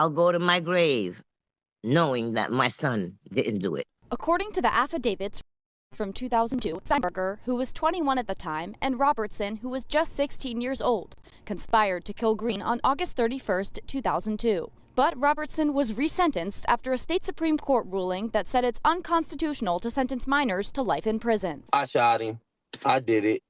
I'll go to my grave knowing that my son didn't do it. According to the affidavits from 2002, Steinberger, who was 21 at the time, and Robertson, who was just 16 years old, conspired to kill Green on August 31st, 2002. But Robertson was resentenced after a state Supreme Court ruling that said it's unconstitutional to sentence minors to life in prison. I shot him. I did it.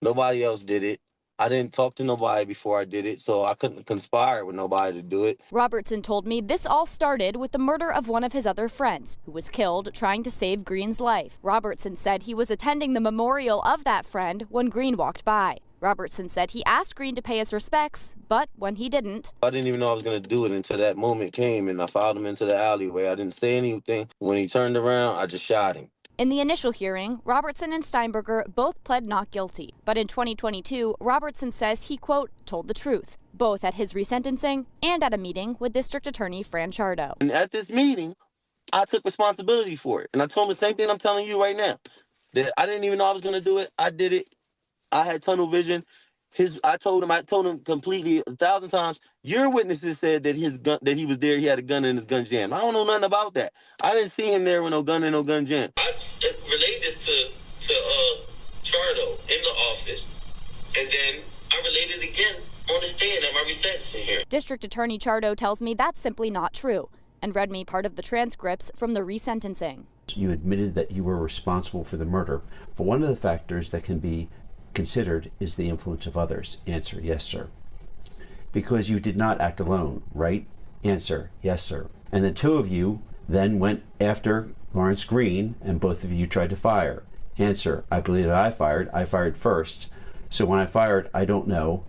Nobody else did it. I didn't talk to nobody before I did it, so I couldn't conspire with nobody to do it. Robertson told me this all started with the murder of one of his other friends, who was killed trying to save Green's life. Robertson said he was attending the memorial of that friend when Green walked by. Robertson said he asked Green to pay his respects, but when he didn't... I didn't even know I was going to do it until that moment came, and I followed him into the alleyway. I didn't say anything. When he turned around, I just shot him. In the initial hearing, Robertson and Steinberger both pled not guilty. But in 2022, Robertson says he, quote, told the truth, both at his resentencing and at a meeting with District Attorney Fran Chardo. And at this meeting, I took responsibility for it. And I told him the same thing I'm telling you right now, that I didn't even know I was going to do it. I did it. I had tunnel vision. I told him completely 1,000 times, your witnesses said that his gun, that he was there, he had a gun in his gun jam. I don't know nothing about that. I didn't see him there with no gun in no gun jam. I relayed this to Chardo in the office, and then I relayed it again on the stand at my resentencing hearing. District Attorney Chardo tells me that's simply not true and read me part of the transcripts from the resentencing. You admitted that you were responsible for the murder, but one of the factors that can be considered is the influence of others. Answer, yes, sir. Because you did not act alone, right? Answer, yes, sir. And the two of you then went after Lawrence Green, and both of you tried to fire. Answer, I believe that I fired first. So when I fired, I don't know.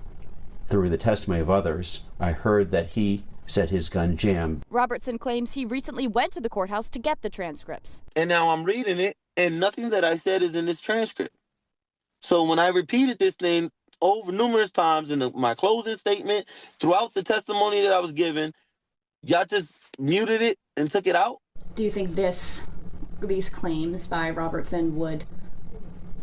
Through the testimony of others, I heard that he said his gun jammed. Robertson claims he recently went to the courthouse to get the transcripts. And now I'm reading it, and nothing that I said is in this transcript. So when I repeated this thing over numerous times in my closing statement, throughout the testimony that I was given, y'all just muted it and took it out? Do you think these claims by Robertson would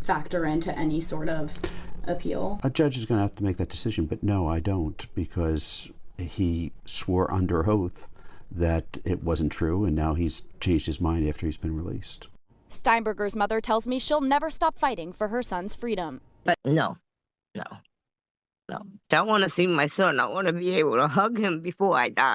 factor into any sort of appeal? A judge is going to have to make that decision, but no, I don't, because he swore under oath that it wasn't true, and now he's changed his mind after he's been released. Steinberger's mother tells me she'll never stop fighting for her son's freedom. But no. I want to see my son. I want to be able to hug him before I die.